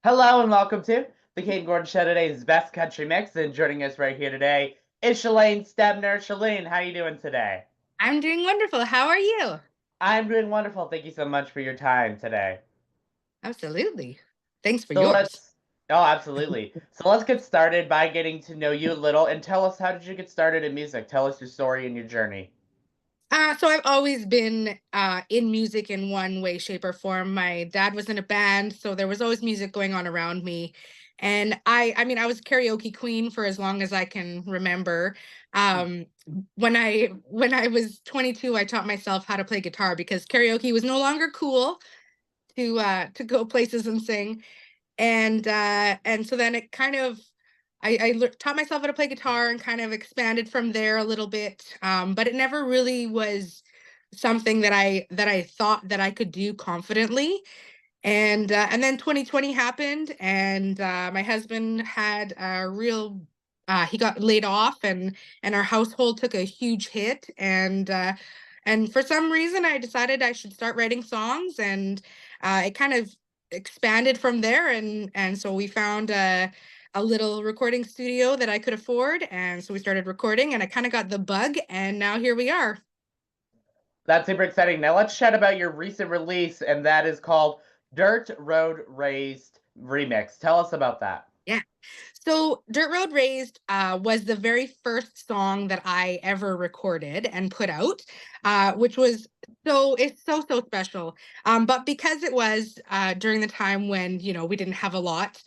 Hello and welcome to the Kayden Gordon Show, today's best country mix. And joining us right here today is Shalaine Stebner. Shalaine, how you doing today? I'm doing wonderful. How are you? I'm doing wonderful. Thank you so much for your time today. Absolutely. Thanks for So yours. let's, oh, absolutely. So let's get started by getting to know you a little and tell us, how did you get started in music? Tell us your story and your journey. So I've always been in music in one way, shape, or form. My dad was in a band, so there was always music going on around me. And I mean, I was karaoke queen for as long as I can remember. Um, when I was 22, I taught myself how to play guitar because karaoke was no longer cool to go places and sing. And so then it kind of taught myself how to play guitar and kind of expanded from there a little bit, but it never really was something that I thought that I could do confidently. And then 2020 happened, and my husband had a real he got laid off, and our household took a huge hit. And for some reason I decided I should start writing songs, and it kind of expanded from there. And so we found a little recording studio that I could afford, and so we started recording, and I kind of got the bug, and now here we are. That's super exciting. Now let's chat about your recent release, and that is called Dirt Road Raised Remix. Tell us about that. Yeah. So Dirt Road Raised was the very first song that I ever recorded and put out, which was it's so special. But because it was during the time when, we didn't have a lot,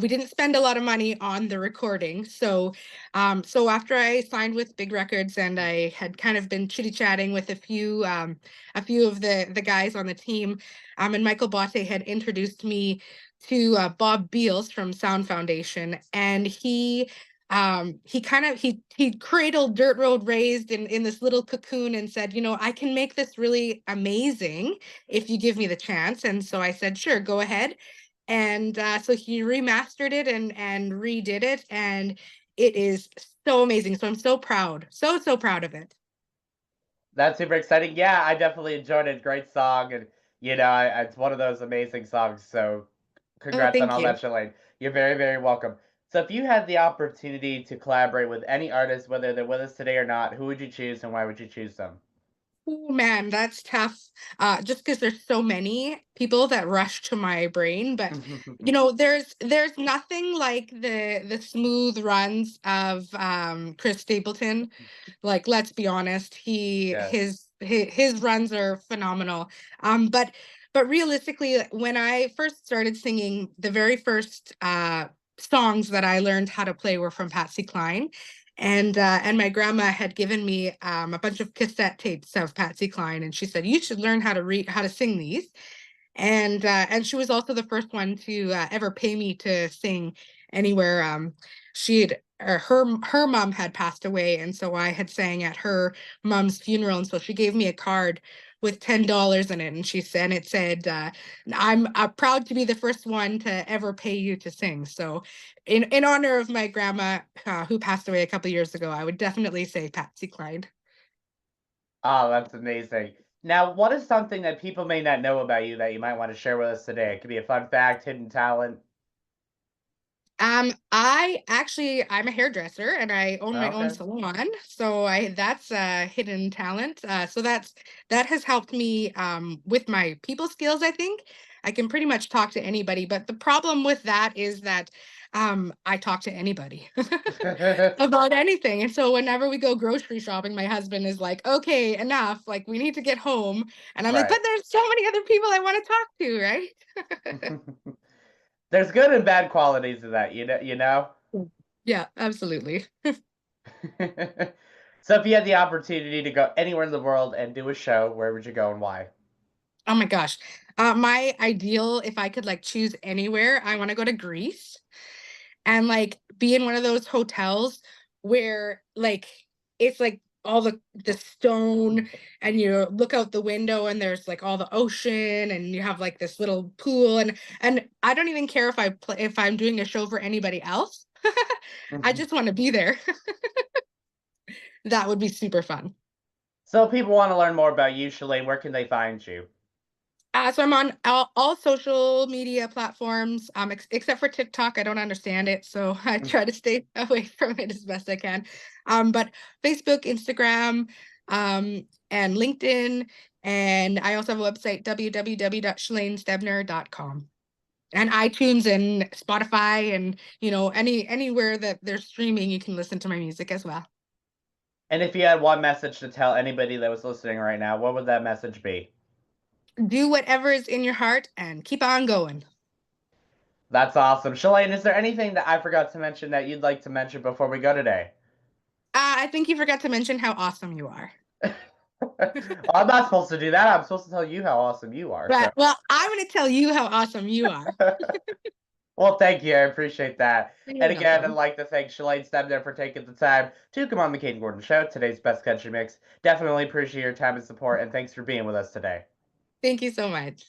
we didn't spend a lot of money on the recording. So after I signed with Big Records, and I had kind of been chitty chatting with a few of the guys on the team, and Michael Botte had introduced me to Bob Beals from Sound Foundation, and he cradled Dirt Road Raised in this little cocoon and said, I can make this really amazing if you give me the chance. And so I said, sure, go ahead. And so he remastered it and redid it, and it is so amazing. So I'm so proud, so proud of it. That's super exciting. Yeah, I definitely enjoyed it. Great song, and it's one of those amazing songs. So, Oh, congrats on thank all you. that, Shalaine. You're very, very welcome. So, if you had the opportunity to collaborate with any artist, whether they're with us today or not, who would you choose, and why would you choose them? Oh man, that's tough. Just because there's so many people that rush to my brain, but there's nothing like the smooth runs of Chris Stapleton. Like, let's be honest, he Yes. his runs are phenomenal. But realistically, when I first started singing, the very first songs that I learned how to play were from Patsy Cline. And my grandma had given me a bunch of cassette tapes of Patsy Cline, and she said you should learn how to sing these. And she was also the first one to ever pay me to sing anywhere. She had her mom had passed away, and so I had sang at her mom's funeral, and so she gave me a card with $10 in it, and it said, "I'm proud to be the first one to ever pay you to sing." So, in honor of my grandma, who passed away a couple years ago, I would definitely say Patsy Cline. Oh, that's amazing. Now, what is something that people may not know about you that you might want to share with us today? It could be a fun fact, hidden talent. I'm a hairdresser, and I own my own Okay. salon. So I that's a hidden talent. So that has helped me with my people skills, I think. I can pretty much talk to anybody, but the problem with that is that I talk to anybody about anything. And so whenever we go grocery shopping, my husband is like, "Okay, enough. Like, we need to get home." And I'm like, "But Right. there's so many other people I want to talk to, right?" There's good and bad qualities to that, you know? Yeah, absolutely. So if you had the opportunity to go anywhere in the world and do a show, where would you go and why? Oh my gosh. My ideal, if I could like choose anywhere, I want to go to Greece and like be in one of those hotels where like it's like all the stone, and you look out the window and there's like all the ocean, and you have like this little pool, and I don't even care if I'm doing a show for anybody else. I just want to be there. That would be super fun. So if people want to learn more about you, Shalane, where can they find you? So I'm on all social media platforms, except for TikTok. I don't understand it, so I try to stay away from it as best I can. But Facebook, Instagram, and LinkedIn, and I also have a website, www.shalainestebner.com, and iTunes and Spotify, and anywhere that they're streaming, you can listen to my music as well. And if you had one message to tell anybody that was listening right now, what would that message be? Do whatever is in your heart and keep on going. That's awesome. Shalaine, is there anything that I forgot to mention that you'd like to mention before we go today? I think you forgot to mention how awesome you are. Well, I'm not supposed to do that. I'm supposed to tell you how awesome you are. So, But well, I'm going to tell you how awesome you are. well, thank you. I appreciate that. You're And again, I'd welcome. like to thank Shalaine Stebner for taking the time to come on the Kayden Gordon Show, today's best country mix. Definitely appreciate your time and support, and thanks for being with us today. Thank you so much.